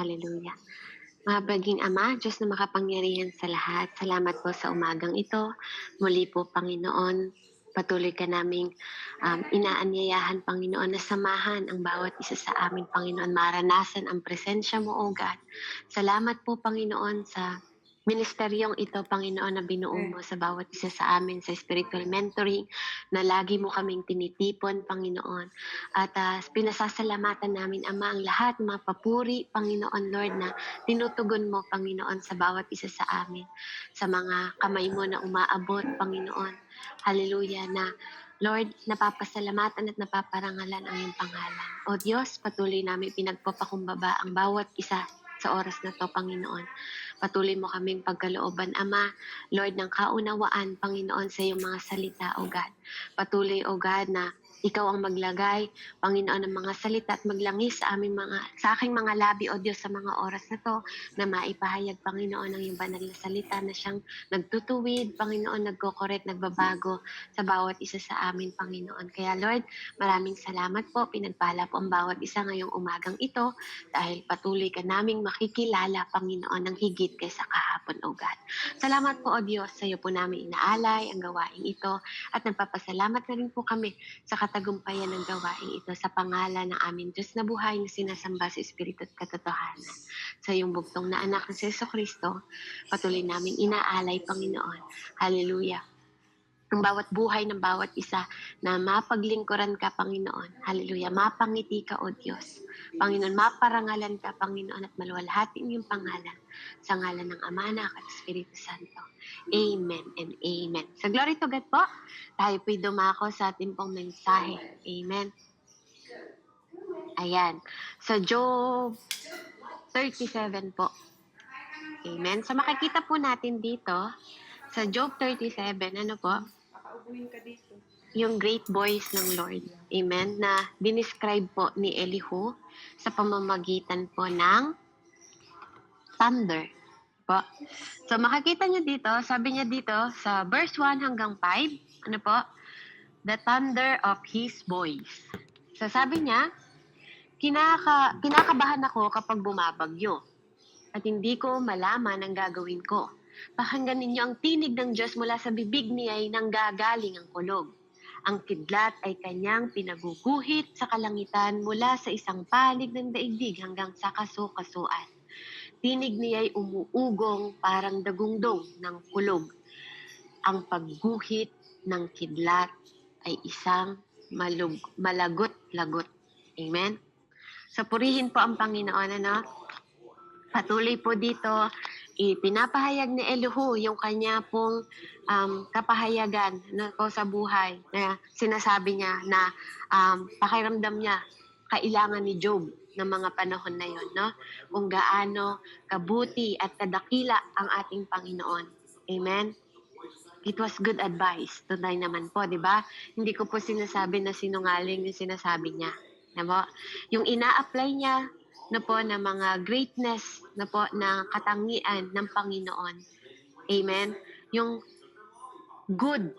Hallelujah. Mabaging Ama, Diyos na makapangyarihan sa lahat, salamat po sa umagang ito. Muli po, Panginoon, patuloy ka naming inaanyayahan, Panginoon, na samahan ang bawat isa sa amin, Panginoon, maranasan ang presensya mo, O God. Salamat po, Panginoon, sa ministeryong ito, Panginoon, na binuo mo sa bawat isa sa amin sa spiritual mentoring, na lagi mo kaming tinitipon, Panginoon. At pinasasalamatan namin, Ama, ang lahat ng mga papuri, Panginoon, Lord, na tinutugon mo, Panginoon, sa bawat isa sa amin, sa mga kamay mo na umaabot, Panginoon. Hallelujah, na Lord, napapasalamatan at napaparangalan ang iyong pangalan. O Diyos, patuloy namin pinagpapakumbaba ang bawat isa sa oras na to, Panginoon. Patuloy mo kaming pagkalooban, Ama, Lord, ng kaunawaan, Panginoon, sa iyong mga salita, O God. Patuloy, O God, na ikaw ang maglagay, Panginoon, ng mga salita at maglangis sa aking mga labi, O Diyos, sa mga oras na to, na maipahayag, Panginoon, ang iyong banal na salita na siyang nagtutuwid, Panginoon, nagko-correct, nagbabago sa bawat isa sa amin, Panginoon. Kaya, Lord, maraming salamat po. Pinagpala po ang bawat isa ngayong umagang ito dahil patuloy ka naming makikilala, Panginoon, ng higit kaysa kahapon, O God. Salamat po, O Diyos, sa iyo po namin inaalay ang gawain ito at nagpapasalamat na rin po kami sa katagumpayan ng gawain ito sa pangalan ng aming Diyos na buhay na sinasamba sa Espiritu at katotohanan. Sa iyong bugtong na anak ng Jesucristo, patuloy naming inaalay, Panginoon. Hallelujah. Ang bawat buhay ng bawat isa na mapaglingkuran ka, Panginoon. Hallelujah. Mapangiti ka, O Diyos. Panginoon, maparangalan ka, Panginoon, at maluwalhati yung pangalan sa ngalan ng Ama, Anak at Espiritu Santo. Amen and amen. Sa glory to God po, tayo po'y dumako sa ating pong mensahe. Amen. Ayan. Sa Job 37 po. Amen. So makikita po natin dito, sa Job 37, ano po? Yung great voice ng Lord. Amen. Na dinescribe po ni Elihu sa pamamagitan po ng thunder. Po. So makikita nyo dito, sabi niya dito sa verse 1 hanggang 5, ano po? The thunder of His voice. So sabi niya, kinakabahan ako kapag bumabagyo at hindi ko malaman ang gagawin ko. Pakinggan ninyo ang tinig ng Diyos mula sa bibig niya ay nanggagaling ang kulog. Ang kidlat ay kanyang pinaguguhit sa kalangitan mula sa isang panig ng daigdig hanggang sa kasukasuan. Tinig niya ay umuugong parang dagundong ng kulog. Ang pagguhit ng kidlat ay isang malagot-lagot. Amen? So purihin po ang Panginoon, ano? Patuloy po dito, ipinapahayag ni Elihu yung kanya pong kapahayagan po sa buhay na sinasabi niya na pakiramdam niya kailangan ni Job ng mga panahon na yon, no? Kung gaano kabuti at kadakila ang ating Panginoon. Amen? It was good advice. Tunay naman po, di ba? Hindi ko po sinasabi na sinungaling yung sinasabi niya. Diba? Yung ina-apply niya na po na mga greatness na po na katangian ng Panginoon. Amen? Yung good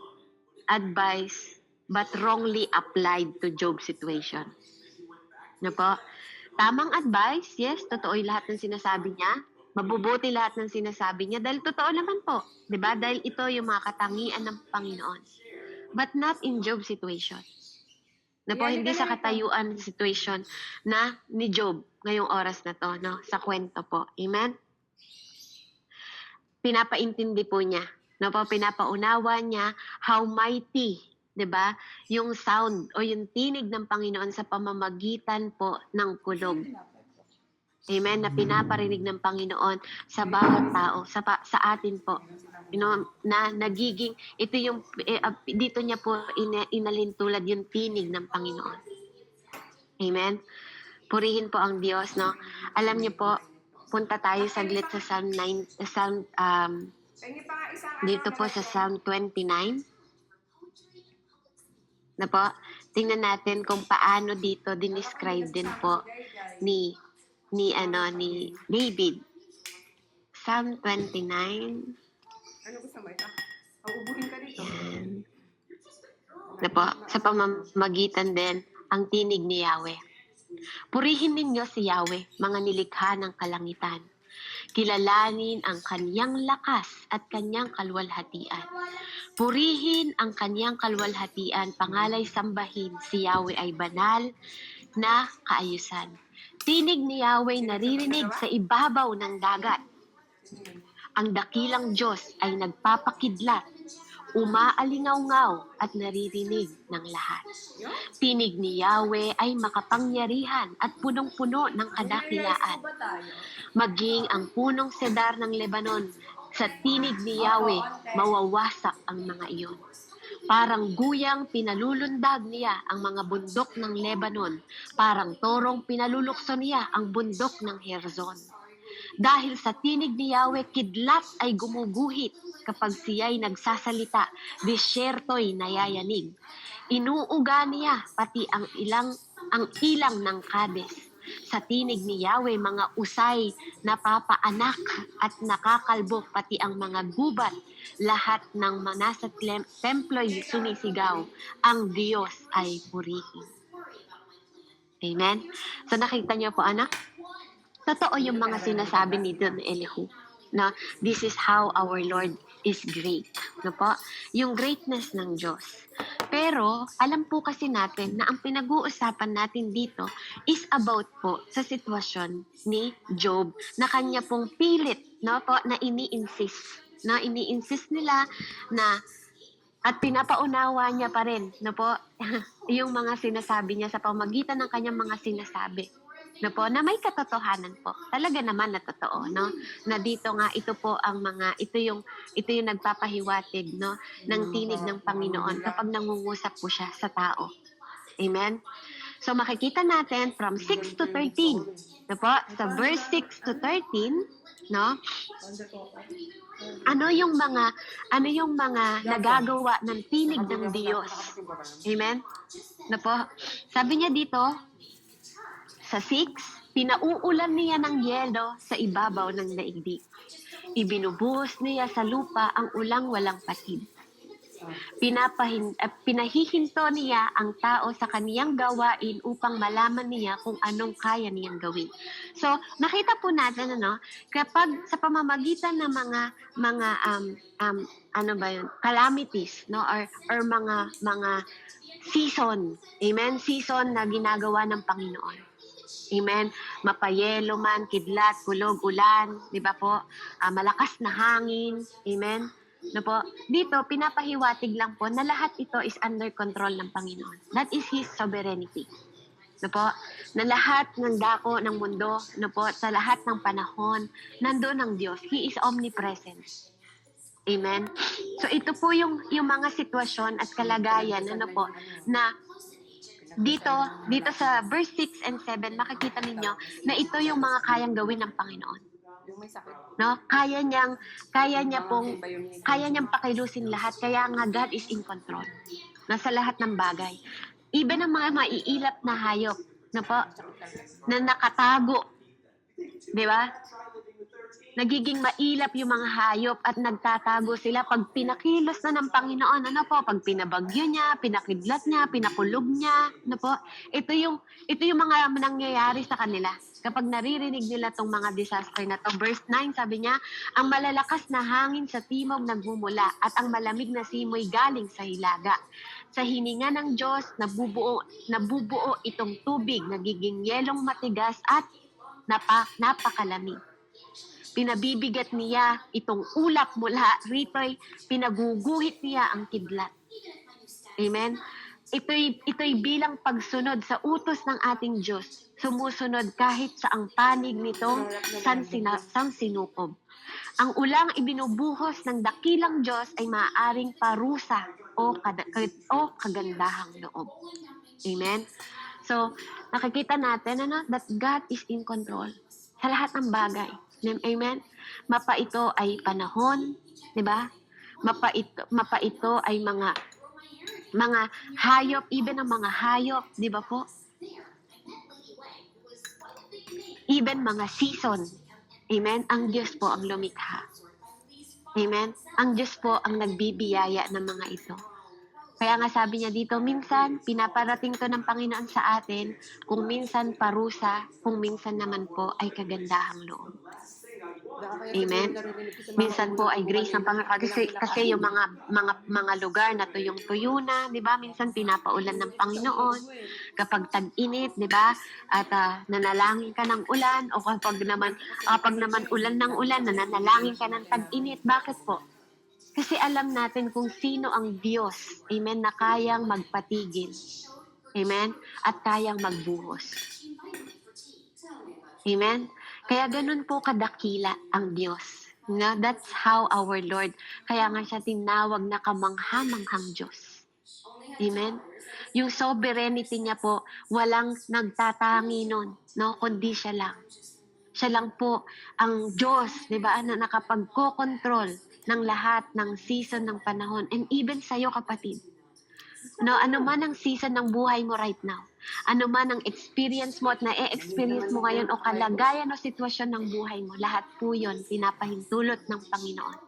advice but wrongly applied to Job's situation. Na po? Tamang advice, yes, totoo yung lahat ng sinasabi niya. Mabubuti lahat ng sinasabi niya dahil totoo naman po. Diba? Dahil ito yung mga katangian ng Panginoon. But not in Job's situation. Na po, hindi sa katayuan ng situation na ni Job ngayong oras na to, no? Sa kwento po. Amen? Pinapaintindi po niya. No po, pinapaunawa niya how mighty, 'di ba? Yung sound o yung tinig ng Panginoon sa pamamagitan po ng kulog. Amen, na pinaparinig ng Panginoon sa bawat tao, sa atin po. You know, na nagiging, ito yung, dito niya po inalintulad yung tinig ng Panginoon. Amen? Purihin po ang Diyos, no? Alam niyo po, punta tayo saglit sa Psalm 9, dito po sa Psalm 29. Na po, tingnan natin kung paano dito dinescribe din po ni David. Psalm 29. Ano gusto mo ito? Paubuhin ka dito. Yan. Na po, sa pamamagitan din ang tinig ni Yahweh. Purihin ninyo si Yahweh, mga nilikha ng kalangitan. Kilalanin ang kaniyang lakas at kaniyang kalwalhatian. Purihin ang kaniyang kalwalhatian, pangalay sambahin, si Yahweh ay banal na kaayusan. Tinig ni Yahweh naririnig sa ibabaw ng dagat. Ang dakilang Diyos ay nagpapakidlat, umaalingaw-ngaw at naririnig ng lahat. Tinig ni Yahweh ay makapangyarihan at punong-puno ng kadakilaan. Maging ang punong sedar ng Lebanon, sa tinig ni Yahweh, mawawasak ang mga iyon. Parang guyang pinalulundag niya ang mga bundok ng Lebanon, parang torong pinalulukso niya ang bundok ng Herzon. Dahil sa tinig ni Yahweh, kidlat ay gumuguhit. Kapag siya'y nagsasalita, disyerto'y nayayanig. Inuuga niya pati ang ilang ng Kades. Sa tinig ni Yahweh, mga usay napapaanak at nakakalbo, pati ang mga gubat. Lahat ng nasa templo'y sumisigaw, ang Diyos ay purihin. Amen? So nakita niyo po, anak? Totoo yung mga sinasabi ni Don Elihu na this is how our Lord is great. No po? Yung greatness ng Diyos. Pero alam po kasi natin na ang pinag-uusapan natin dito is about po sa sitwasyon ni Job na kanya pong pilit, no po, na ini-insist. No, ini-insist nila na at pinapaunawa niya pa rin, no po, yung mga sinasabi niya sa pamagitan ng kanyang mga sinasabi. No po, na may katotohanan po. Talaga naman na totoo, no? Na dito nga ito po ang mga ito yung nagpapahiwatig, no, ng tinig ng Panginoon kapag nangungusap po siya sa tao. Amen. So makikita natin from 6 to 13. No po, sa verse 6 to 13, no? Ano yung mga nagagawa ng tinig ng Diyos? Amen. No po. Sabi niya dito, sa 6, pinauulan niya ng yelo sa ibabaw ng daigdig. Ibinubuhos niya sa lupa ang ulang walang patid. Pinahihinto niya ang tao sa kaniyang gawain upang malaman niya kung anong kaya niyang gawin. So, nakita po natin, kapag sa pamamagitan ng mga calamities, no, or mga season, amen, season na ginagawa ng Panginoon. Amen. Mapayelo man, kidlat, kulog, ulan, di ba po? Malakas na hangin. Amen. No po? Dito, pinapahiwatig lang po na lahat ito is under control ng Panginoon. That is His sovereignty. No po? Na lahat ng dako ng mundo, no po, sa lahat ng panahon, nandoon ang Diyos. He is omnipresent. Amen. So ito po yung mga sitwasyon at kalagayan, po, na dito sa verse 6 and 7, makikita ninyo na ito yung mga kayang gawin ng Panginoon. No? Kaya niyang pakilusin lahat, kaya nga God is in control. Nasa lahat ng bagay. Even ang mga maiilap na hayop, no po, na nakatago, di ba? Nagiging mailap yung mga hayop at nagtatago sila pag pinakilos na ng Panginoon. Pag pinabagyo niya, pinakidlat niya, pinakulog niya, ito yung mga nangyayari sa kanila. Kapag naririnig nila tong mga disaster na to. Verse 9, sabi niya, ang malalakas na hangin sa timog nagmumula at ang malamig na simoy galing sa hilaga. Sa hininga ng Diyos, nabubuo itong tubig, nagiging yelong matigas at napakalamig. Pinabibigat niya itong ulap mula rito'y pinaguguhit niya ang kidlat. Amen? Ito'y bilang pagsunod sa utos ng ating Diyos. Sumusunod kahit sa ang panig nitong sansinukob. Ang ulang ibinubuhos ng dakilang Diyos ay maaaring parusa o kagandahang loob. Amen? So, nakikita natin that God is in control sa lahat ng bagay. Amen? Mapaito ay panahon, di ba? Mapaito ay mga hayop, even ang mga hayop, di ba po? Even mga season. Amen? Ang Diyos po ang lumikha. Amen? Ang Diyos po ang nagbibiyaya ng mga ito. Kaya nga sabi niya dito, minsan pinaparating to ng Panginoon sa atin, kung minsan parusa, kung minsan naman po ay kagandahang loob. Kaya Amen. siguro naririnig ko si Mama Minsan Umo po na ay po grace ng kanina, Panginoon. Kasi yung mga lugar na tuyong-tuyo na, di ba? Minsan pinapaulan ng Panginoon. Kapag tag-init, di ba? At nanalangin ka ng ulan, o kapag naman ulan ng ulan, nananalangin ka ng tag-init. Bakit po? Kasi alam natin kung sino ang Diyos, amen, na kayang magpatigil, amen, at kayang magbuhos. Amen? Kaya ganun po kadakila ang Diyos. No? That's how our Lord, kaya nga siya tinawag na kamangha-manghang Diyos. Amen? Yung sovereignty niya po, walang nagtatangi nun, no? Kundi siya lang. Siya lang po ang Diyos, di ba, na nakapagkokontrol ng lahat ng season ng panahon. And even sa'yo, kapatid. No, ano man ang season ng buhay mo right now, ano man ang experience mo at na-experience mo ngayon o kalagayan o sitwasyon ng buhay mo, lahat po yun pinapahintulot ng Panginoon.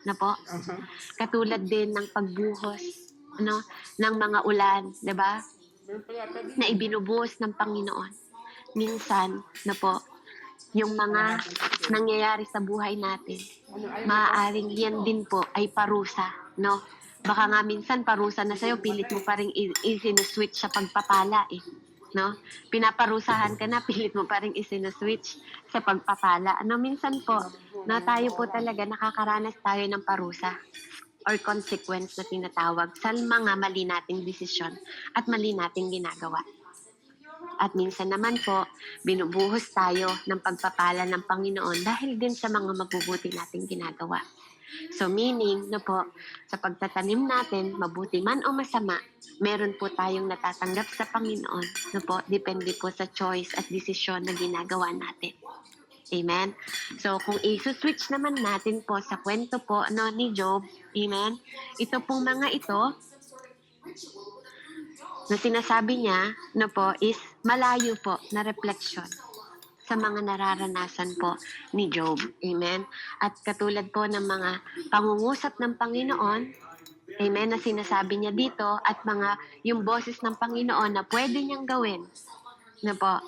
Na po? Katulad din ng pagbuhos ng mga ulan, 'di ba? Na ibinubuhos ng Panginoon. Minsan, na po, yung mga nangyayari sa buhay natin, maaaring yan din po ay parusa, no? Baka nga minsan parusa na sa'yo, pilit mo pa rin isinuswitch sa pagpapala no? Pinaparusahan ka na, pilit mo pa rin isinuswitch sa pagpapala. Minsan po, na tayo po talaga nakakaranas tayo ng parusa or consequence na tinatawag sa mga mali nating desisyon at mali nating ginagawa. At minsan naman po, binubuhos tayo ng pagpapala ng Panginoon dahil din sa mga mabubuti nating ginagawa. So meaning, po, sa pagtatanim natin, mabuti man o masama, meron po tayong natatanggap sa Panginoon. Po, depende po sa choice at desisyon na ginagawa natin. Amen? So kung i-switch naman natin po sa kwento po ni Job, amen? Ito pong mga ito, na sinasabi niya po is malayo po na reflection sa mga nararanasan po ni Job. Amen? At katulad po ng mga pangungusap ng Panginoon, amen, na sinasabi niya dito, at yung boses ng Panginoon na pwede niyang gawin, na po,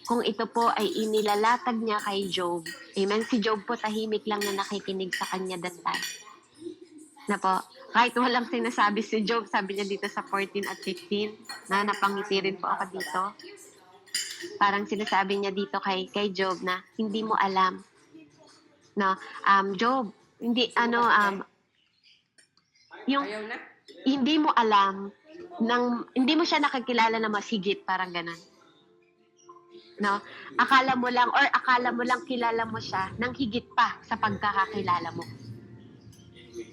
kung ito po ay inilalatag niya kay Job. Amen? Si Job po tahimik lang na nakikinig sa kanya that time. Na po, kahit walang sinasabi si Job, sabi niya dito sa 14 at 15, na napangiti rin po ako dito. Parang sinasabi niya dito kay Job na hindi mo alam. No, Job, yung hindi mo alam hindi mo siya nakakilala na mas higit, parang ganun. No, akala mo lang kilala mo siya nang higit pa sa pagkakakilala mo.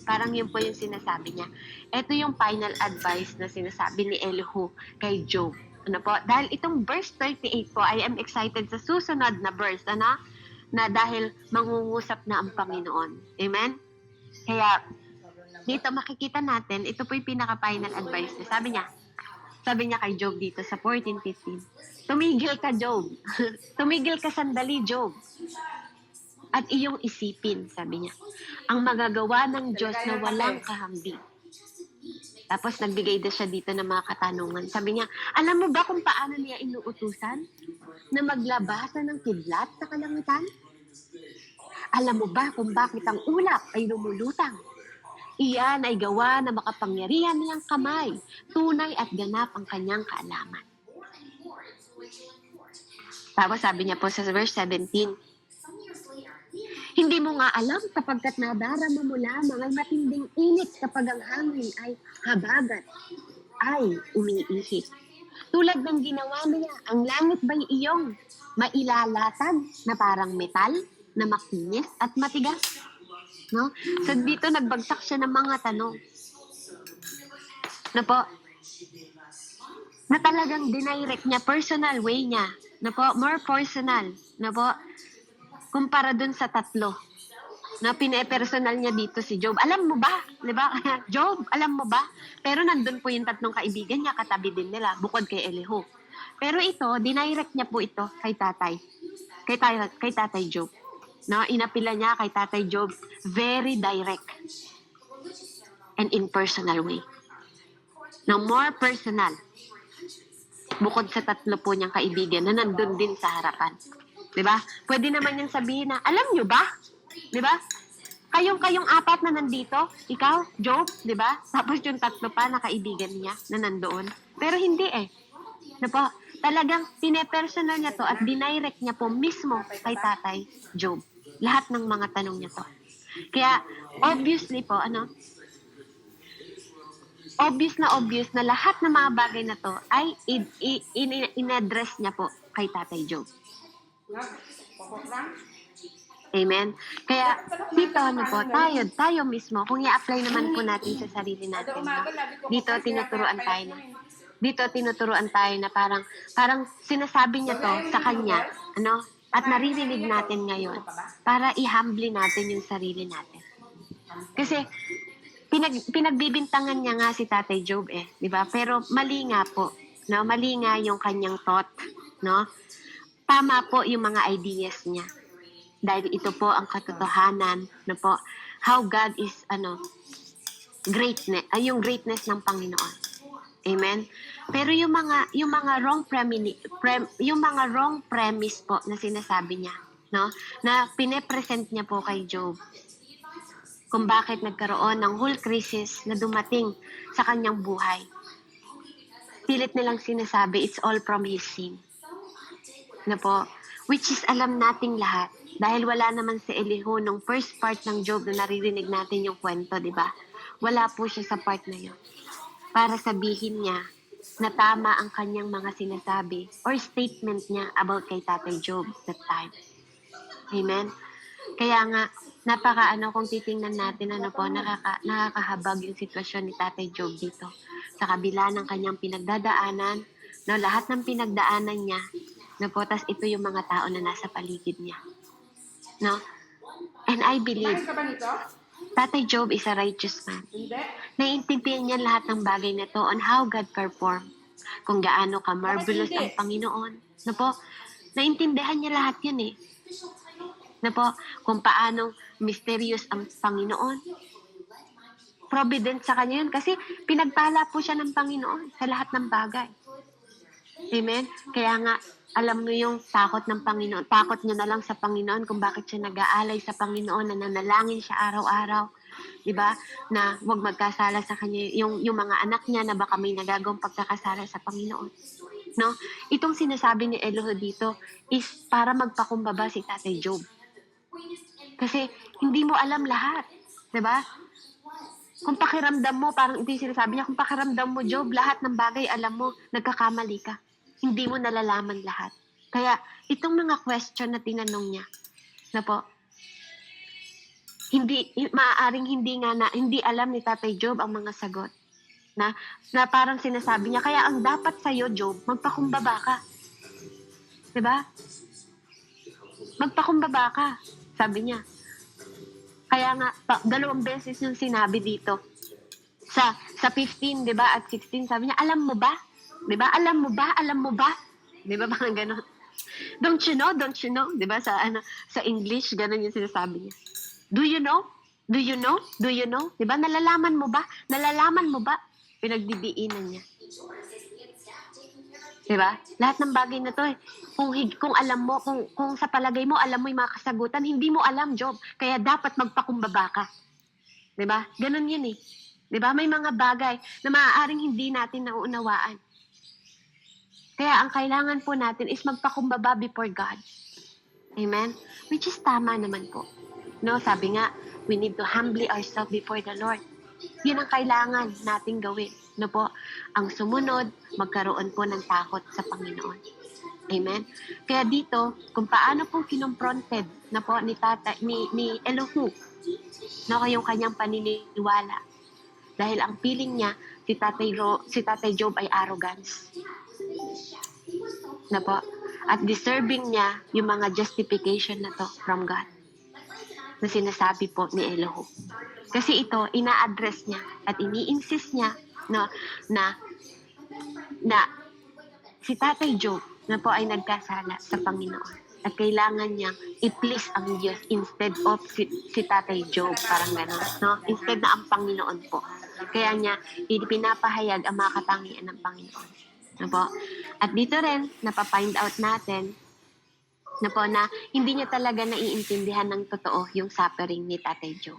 Parang yun po yung sinasabi niya. Ito yung final advice na sinasabi ni Elihu kay Job. Po? Dahil itong verse 38 po, I am excited sa susunod na verse, na dahil mangungusap na ang Panginoon. Amen? Kaya, dito makikita natin, ito po yung pinaka-final advice niya. Sabi niya kay Job dito sa 14:15, tumigil ka, Job. Tumigil ka sandali, Job. At iyong isipin, sabi niya, ang magagawa ng Diyos na walang kahambing. Tapos nagbigay din siya dito ng mga katanungan. Sabi niya, alam mo ba kung paano niya inuutusan na maglabasan ng kidlat sa kalangitan? Alam mo ba kung bakit ang ulap ay lumulutang? Iyan ay gawa na makapangyarihan niyang kamay, tunay at ganap ang kanyang kaalaman. Tapos sabi niya po sa verse 17, hindi mo nga alam kapagkat nadarama mo lamang ay matinding init kapag ang hangin ay habagat, ay umiihi. Tulad ng ginawa niya, ang langit ba'y iyong mailalatag na parang metal na makinis at matigas? No? So dito nagbagsak siya ng mga tanong. Na po, na talagang dinirect niya, personal way niya. Na po, more personal. Na po, kumpara dun sa tatlo na pine-personal niya dito si Job. Alam mo ba? Diba? Job, alam mo ba? Pero nandun po yung tatlong kaibigan niya, katabi din nila, bukod kay Elihu. Pero ito, dinirect niya po ito kay tatay. Kay tatay Job. No, inapila niya kay tatay Job, very direct and in personal way. na more personal. Bukod sa 3 po niyang kaibigan na nandun din sa harapan. 'Di ba? Pwede naman niyang sabihin na, alam niyo ba? 'Di ba? Kayong 4 na nandito, ikaw, Job, 'di ba? Tapos yung 3 pa na kaibigan niya na nandoon. Pero hindi eh. Na po, talagang pinepersonal niya to at dinirect niya po mismo kay Tatay Job. Lahat ng mga tanong niya to. Kaya, obviously po, obvious na lahat ng mga bagay na to ay in-address niya po kay Tatay Job. Amen? Kaya, dito po, tayo mismo, kung i-apply naman po natin sa sarili natin, no? Dito tinuturuan tayo na parang sinasabi niya to sa kanya, at naririnig natin ngayon para i-humble natin yung sarili natin. Kasi, pinagbibintangan niya nga si Tatay Job di ba? Pero mali nga po, no? Mali nga yung kanyang thought, no? Tama po yung mga ideas niya. Dahil ito po ang katotohanan, no po, how God is yung greatness ng Panginoon. Amen. Pero yung mga wrong premise po na sinasabi niya, no? Na pine-present niya po kay Job, kung bakit nagkaroon ng whole crisis na dumating sa kanyang buhay. Pilit nilang sinasabi, it's all from his sin. Na po, which is alam nating lahat. Dahil wala naman si Elihu nung first part ng Job na naririnig natin yung kwento, di ba? Wala po siya sa part na yun. Para sabihin niya na tama ang kanyang mga sinasabi or statement niya about kay Tatay Job that time. Amen? Kaya nga, kung titingnan natin, nakakahabag yung sitwasyon ni Tatay Job dito. Sa kabila ng kanyang pinagdadaanan, lahat ng pinagdaanan niya, tas ito yung mga tao na nasa paligid niya. No? And I believe, Tatay Job is a righteous man. Naiintindihan niya lahat ng bagay na to on how God performed. Kung gaano ka marvelous ang Panginoon. No po? Naiintindihan niya lahat yan Na po, kung paano mysterious ang Panginoon. Provident sa kanya yun kasi pinagpala po siya ng Panginoon sa lahat ng bagay. Amen? Kaya nga, alam mo yung takot ng Panginoon. Takot niya na lang sa Panginoon kung bakit siya nag-aalay sa Panginoon, nananalangin siya araw-araw. Diba? Na huwag magkasala sa kanya yung mga anak niya na baka may nagagawang pagkakasala sa Panginoon. No? Itong sinasabi ni Elihu dito is para magpakumbaba si Tatay Job. Kasi hindi mo alam lahat. Diba? Kung pakiramdam mo, parang ito yung sinasabi niya, kung pakiramdam mo, Job, lahat ng bagay alam mo, nagkakamali ka. Hindi mo nalalaman lahat. Kaya, itong mga question na tinanong niya, na po, maaaring hindi alam ni Tatay Job ang mga sagot. Na parang sinasabi niya, kaya ang dapat sa'yo, Job, magpakumbaba ka. Diba? Magpakumbaba ka, sabi niya. Kaya nga, 2 beses yung sinabi dito. Sa 15, di ba, at 16, sabi niya, alam mo ba? Di ba? Alam mo ba? Di ba? Parang gano'n. Don't you know? Di ba? Sa English, gano'n yung sinasabi niya. Do you know? Di ba? Nalalaman mo ba? Pinagdidiinan niya. Di ba? Lahat ng bagay na to kung alam mo, kung sa palagay mo, alam mo yung mga kasagutan, hindi mo alam, Job. Kaya dapat magpakumbaba ka. Di ba? Ganun yun Di ba? May mga bagay na maaaring hindi natin nauunawaan. Kaya ang kailangan po natin is magpakumbaba before God. Amen? Which is tama naman po. No, sabi nga, we need to humbly ourselves before the Lord. Yun ang kailangan nating gawin. No po? Ang sumunod, magkaroon po ng takot sa Panginoon. Amen? Kaya dito, kung paano po kinumfronted na po ni Elihu, no, yung kanyang paniniwala. Dahil ang feeling niya, si Tatay Job ay arrogance. Na po? At deserving niya yung mga justification na to from God na sinasabi po ni Elihu. Kasi ito, ina-address niya at ini-insist niya na si Tatay Job na po ay nagkasala sa Panginoon. At kailangan niyang i-please ang Diyos instead of si Tatay Job. Parang gano'n. No? Instead na ang Panginoon po. Kaya niya ipinapahayag ang mga katangian ng Panginoon. Ano po? At dito rin, napafind out natin na hindi niya talaga naiintindihan ng totoo yung suffering ni Tatay Joe.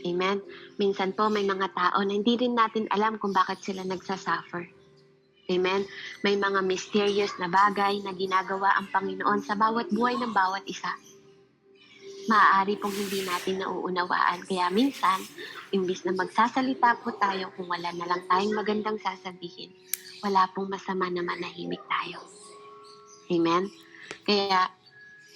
Amen? Minsan po may mga tao na hindi rin natin alam kung bakit sila nagsasuffer. Amen? May mga mysterious na bagay na ginagawa ang Panginoon sa bawat buhay ng bawat isa. Maaari pong hindi natin nauunawaan. Kaya minsan, imbis na magsasalita po tayo kung wala na lang tayong magandang sasabihin, wala pong masama na manahimik tayo. Amen? Kaya,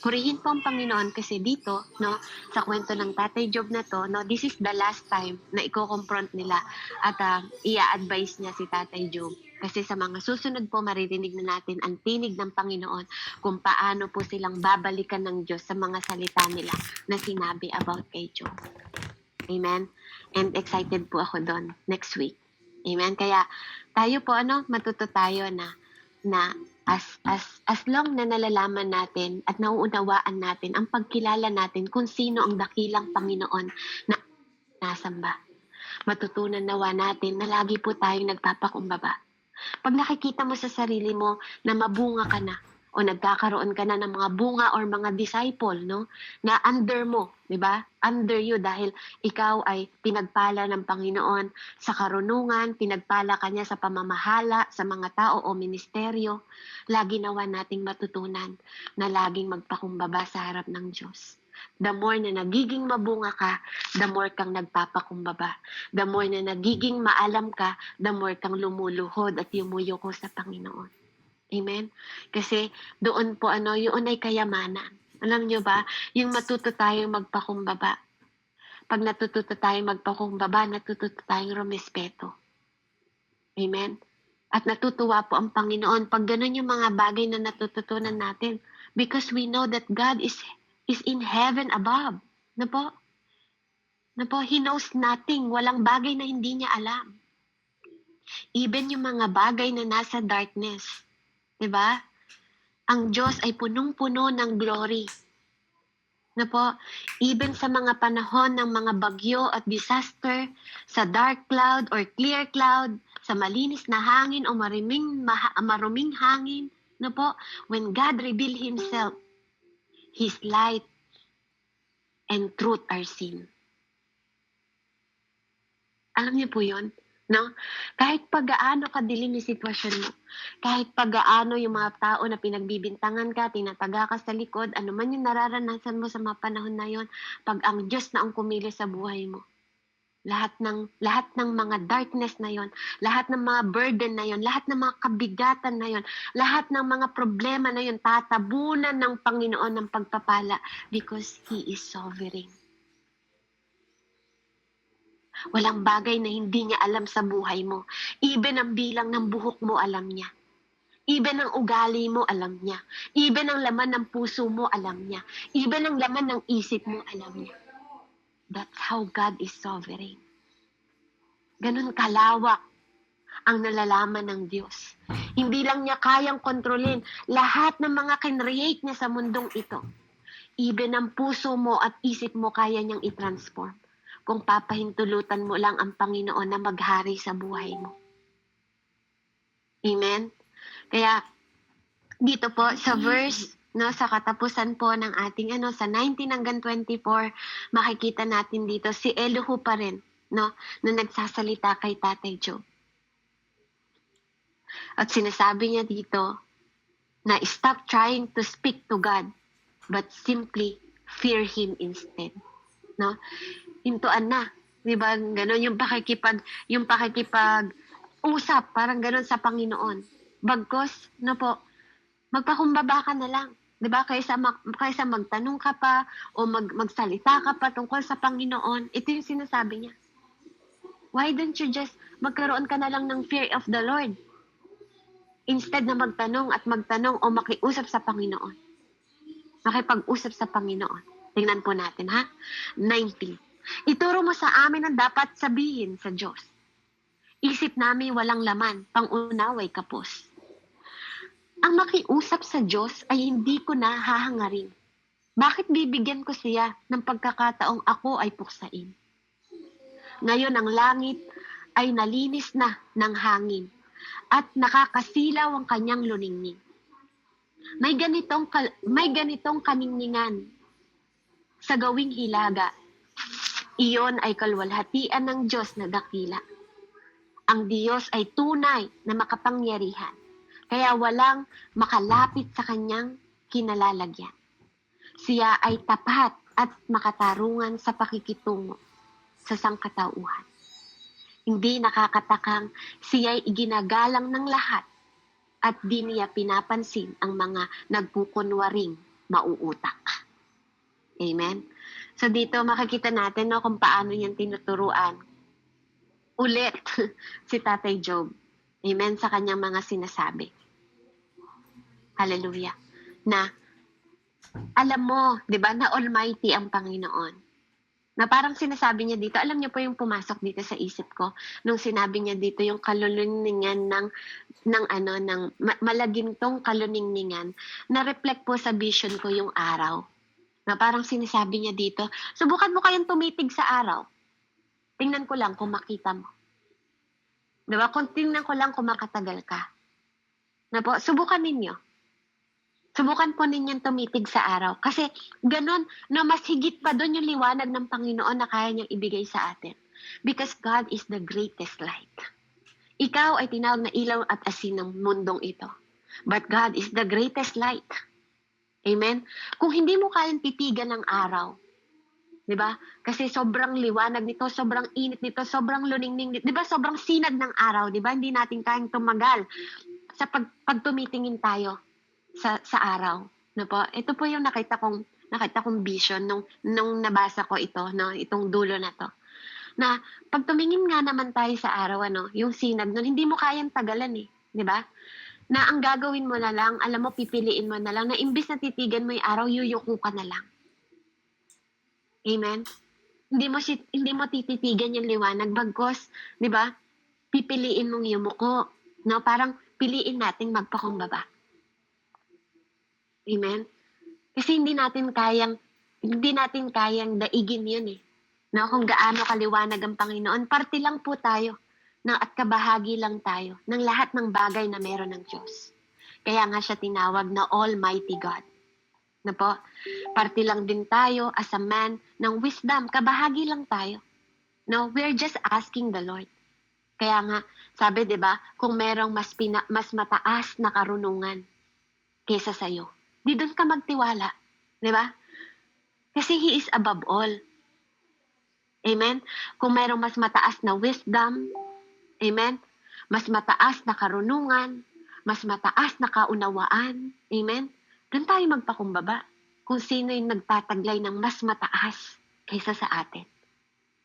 purihin po ang Panginoon kasi dito, no, sa kwento ng Tatay Job na to, no, this is the last time na i-confront nila at i-advise niya si Tatay Job. Kasi sa mga susunod po, maririnig na natin ang tinig ng Panginoon kung paano po silang babalikan ng Diyos sa mga salita nila na sinabi about kay Job. Amen? And excited po ako doon next week. Amen? Kaya tayo po, matuto tayo na as long na nalalaman natin at nauunawaan natin ang pagkilala natin kung sino ang dakilang Panginoon na nasamba. Matutunan nawa natin na lagi po tayong nagpapakumbaba. Pag nakikita mo sa sarili mo na mabunga ka na o nagkakaroon ka na ng mga bunga or mga disciple, no, na under mo, di ba? Under you dahil ikaw ay pinagpala ng Panginoon sa karunungan, pinagpala ka niya sa pamamahala sa mga tao o ministeryo. Lagi nawa nating matutunan na laging magpakumbaba sa harap ng Diyos. The more na nagiging mabunga ka, the more kang nagpapakumbaba. The more na nagiging maalam ka, the more kang lumuluhod at yumuyuko sa Panginoon. Amen? Kasi doon po yun ay kayamanan. Alam nyo ba, yung matuto tayong magpakumbaba. Pag natututo tayong magpakumbaba, natututo tayong rumespeto. Amen? At natutuwa po ang Panginoon pag ganun yung mga bagay na natututunan natin. Because we know that God is in heaven above. Na po? He knows nothing. Walang bagay na hindi niya alam. Even yung mga bagay na nasa darkness. Diba? Ang Diyos ay punong-puno ng glory. Na po? Even sa mga panahon ng mga bagyo at disaster, sa dark cloud or clear cloud, sa malinis na hangin o maruming hangin, na po? When God revealed Himself, His light and truth are seen. Alam niyo po yun? No? Kahit pag-gaano kadilim yung sitwasyon mo, kahit pag-gaano yung mga tao na pinagbibintangan ka, tinataga ka sa likod, ano man yung nararanasan mo sa mga panahon na yon, pag ang Diyos na ang kumili sa buhay mo, lahat ng mga darkness na yon, lahat ng mga burden na yon, lahat ng mga kabigatan na yon, lahat ng mga problema na yon, tatabunan ng Panginoon ng pagpapala because He is sovereign. Walang bagay na hindi niya alam sa buhay mo. Even ang bilang ng buhok mo, alam niya. Even ang ugali mo, alam niya. Even ang laman ng puso mo, alam niya. Even ang laman ng isip mo, alam niya. That's how God is sovereign. Ganun kalawak ang nalalaman ng Diyos. Hindi lang niya kayang kontrolin lahat ng mga kinreate niya sa mundong ito. Even ang puso mo at isip mo kaya niyang i-transform kung papahintulutan mo lang ang Panginoon na maghari sa buhay mo. Amen? Kaya dito po sa verse, sa katapusan po ng ating sa 19 hanggang 24, makikita natin dito si Elihu pa rin, na nagsasalita kay Tatay Job. At sinasabi niya dito na stop trying to speak to God, but simply fear Him instead. No? Hintuan na. Diba? Ganon yung pakikipag-usap, parang ganon sa Panginoon. Bagkos, magpakumbaba ka na lang. Diba? Kaysa magtanong ka pa o magsalita ka pa tungkol sa Panginoon, ito yung sinasabi niya. Why don't you just magkaroon ka na lang ng fear of the Lord? Instead na magtanong o makiusap sa Panginoon. Makipag-usap sa Panginoon. Tingnan po natin, ha? 19. Ituro mo sa amin ang dapat sabihin sa Diyos. Isip namin walang laman, pang-unaway kapos. Ang makiusap sa Diyos ay hindi ko na hahangarin. Bakit bibigyan ko siya ng pagkakataong ako ay puksain? Ngayon ang langit ay nalinis na ng hangin at nakakasilaw ang kanyang luningning. May ganitong kaningningan sa gawing hilaga. Iyon ay kalwalhatian ng Diyos na dakila. Ang Diyos ay tunay na makapangyarihan, kaya walang makalapit sa kanyang kinalalagyan. Siya ay tapat at makatarungan sa pakikitungo sa sangkatauhan. Hindi nakakatakang siya'y iginagalang ng lahat at di niya pinapansin ang mga nagkukunwaring mauutak. Amen? So dito makikita natin kung paano niyang tinuturuan ulit si Tatay Job. Amen? Sa kanyang mga sinasabi. Hallelujah. Na alam mo, di ba, na Almighty ang Panginoon. Na parang sinasabi niya dito, alam niyo po yung pumasok dito sa isip ko, nung sinabi niya dito yung kalulunningan ng malagintong kaluningningan, na reflect po sa vision ko yung araw. Na parang sinasabi niya dito, subukan mo kayang tumitig sa araw. Tingnan ko lang kung makita mo. Diba? Kung tingnan ko lang kung makatagal ka. Na po, subukan ninyo. Subukan po ninyong tumitig sa araw. Kasi ganun, no, mas higit pa doon yung liwanag ng Panginoon na kaya niyang ibigay sa atin. Because God is the greatest light. Ikaw ay tinawag na ilaw at asin ng mundong ito. But God is the greatest light. Amen? Kung hindi mo kayang titigan ng araw, di ba? Kasi sobrang liwanag nito, sobrang init nito, sobrang luningning nito, di ba? Sobrang sinag ng araw, di ba? Hindi natin kayang tumagal sa pag tumitingin tayo sa araw. No po? Ito po yung nakita kong vision nung nabasa ko ito, no? Itong dulo na to. Na pag tumingin nga naman tayo sa araw, yung sinag nun, hindi mo kayang tagalan di ba? Na ang gagawin mo na lang, alam mo, pipiliin mo na lang, na imbis na titigan mo yung araw, yuyuko ka na lang. Amen? Hindi mo tititigan yung liwanag, bagkos, di ba? Pipiliin mong yumuko. No? Parang piliin nating magpakumbaba. Amen? Kasi hindi natin kayang daigin yun No, kung gaano kaliwanag ang Panginoon, parte lang po tayo at kabahagi lang tayo ng lahat ng bagay na meron ng Diyos. Kaya nga siya tinawag na Almighty God. Na po, parte lang din tayo as a man ng wisdom, kabahagi lang tayo. No, we're just asking the Lord. Kaya nga, sabi 'di ba, kung merong mas mataas na karunungan kaysa sa iyo, di doon ka magtiwala, 'di ba? Kasi He is above all. Amen? Kung mayroong mas mataas na wisdom, amen? Mas mataas na karunungan, mas mataas na kaunawaan, amen? Doon tayo magpakumbaba kung sino yung nagtataglay ng mas mataas kaysa sa atin.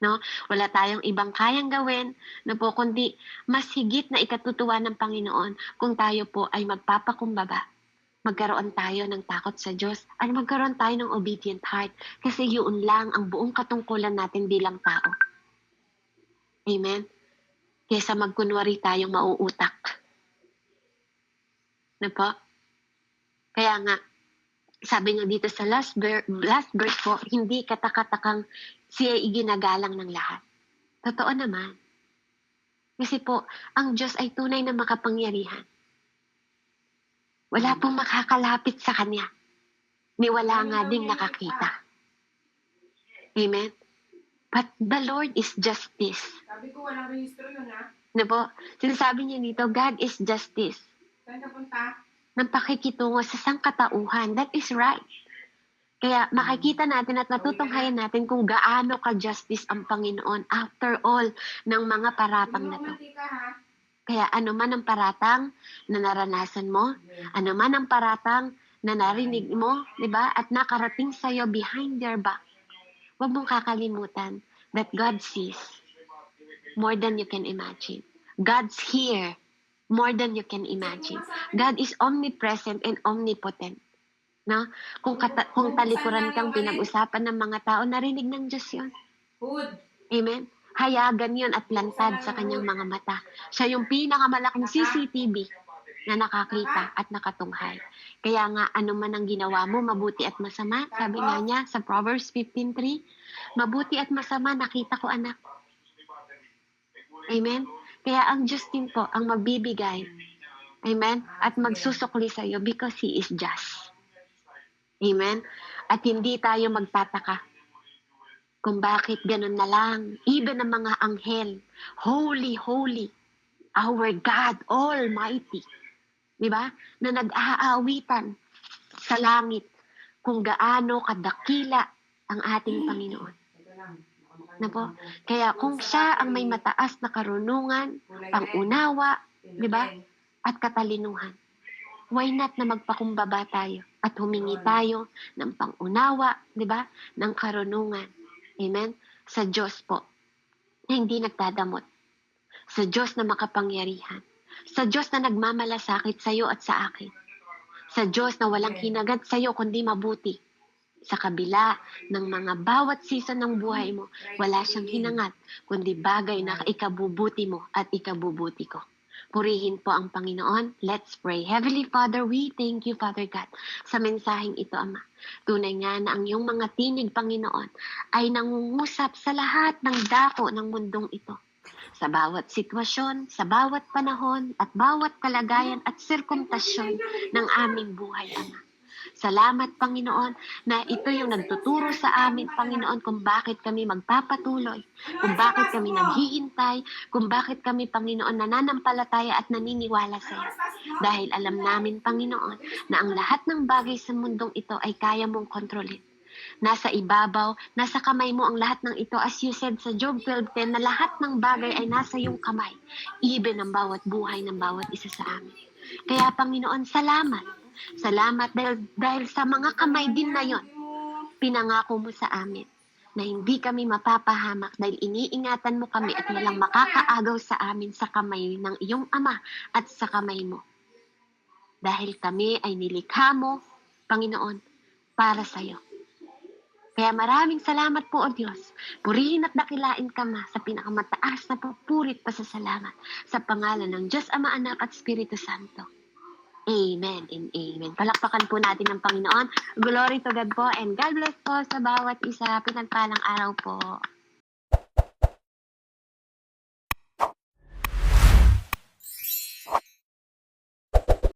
No? Wala tayong ibang kayang gawin na po kundi mas higit na ikatutuwa ng Panginoon kung tayo po ay magpapakumbaba. Magkaroon tayo ng takot sa Diyos at magkaroon tayo ng obedient heart kasi yun lang ang buong katungkulan natin bilang tao. Amen? Kesa magkunwari tayong mauutak. Na po? Kaya nga, sabi nga dito sa last verse po, hindi katakatakang siya iginagalang ng lahat. Totoo naman. Kasi po, ang Diyos ay tunay na makapangyarihan. Wala pong makakalapit sa Kanya. Ni wala nga ding nakakita. Amen? But the Lord is justice. Sabi ko, walang rehistro yun, Na po, sinasabi niya dito, God is justice. Saan ka punta? Ng pakikitungo sa sangkatauhan. That is right. Kaya makikita natin at matutunghayan natin kung gaano ka-justice ang Panginoon after all ng mga paratang na to. Kaya ano man ang paratang na naranasan mo, ano man ang paratang na narinig mo, di ba? At nakarating sa'yo behind your back, huwag mong kakalimutan that God sees more than you can imagine. God's here more than you can imagine. God is omnipresent and omnipotent. No? Kung talikuran kang pinag-usapan ng mga tao, narinig ng Diyos yun. Amen? Hayagan yun at lantad sa kanyang mga mata. Siya yung pinakamalaking CCTV na nakakita at nakatunghay. Kaya nga, ano man ang ginawa mo, mabuti at masama, sabi nga niya sa Proverbs 15:3, mabuti at masama, nakita ko anak. Amen? Kaya ang Diyos din po ang magbibigay. Amen? At magsusukli sa iyo because He is just. Amen? At hindi tayo magtataka kung bakit ganun na lang. Even ang mga anghel, holy, holy, our God Almighty. Di ba? Na nag-aawitan sa langit kung gaano kadakila ang ating Panginoon. Na po? Kaya kung siya ang may mataas na karunungan, pangunawa, di ba? At katalinuhan, why not na magpakumbaba tayo at humingi tayo ng pangunawa, di ba? Ng karunungan. Amen? Sa Diyos po na hindi nagdadamot. Sa Diyos na makapangyarihan. Sa Diyos na nagmamalasakit sa iyo at sa akin. Sa Diyos na walang hinagat sa iyo kundi mabuti. Sa kabila ng mga bawat season ng buhay mo, wala siyang hinangat, kundi bagay na ikabubuti mo at ikabubuti ko. Purihin po ang Panginoon. Let's pray. Heavenly Father, we thank you, Father God, sa mensaheng ito, Ama. Tunay nga na ang iyong mga tinig, Panginoon, ay nangungusap sa lahat ng dako ng mundong ito. Sa bawat sitwasyon, sa bawat panahon, at bawat kalagayan at sirkumtasyon ng aming buhay, Ama. Salamat, Panginoon, na ito yung nagtuturo sa amin, Panginoon, kung bakit kami magpapatuloy, kung bakit kami naghihintay, kung bakit kami, Panginoon, nananampalataya at naniniwala sa iyo. Dahil alam namin, Panginoon, na ang lahat ng bagay sa mundong ito ay kaya mong kontrolin. Nasa ibabaw, nasa kamay mo ang lahat ng ito, as you said sa Job 12:10, na lahat ng bagay ay nasa iyong kamay, even ang bawat buhay ng bawat isa sa amin. Kaya, Panginoon, salamat. Salamat dahil sa mga kamay din na yon, pinangako mo sa amin na hindi kami mapapahamak dahil iniingatan mo kami at walang makakaagaw sa amin sa kamay ng iyong Ama at sa kamay mo. Dahil kami ay nilikha mo, Panginoon, para sa iyo. Kaya maraming salamat po, O Diyos. Purihin at dakilain ka, Ma, sa pinakamataas na papurit pasasalamat sa pangalan ng Diyos, Ama, Anak at Espiritu Santo. Amen and amen. Palakpakan po natin ng Panginoon. Glory to God po and God bless po sa bawat isa. Pinagpalang araw po.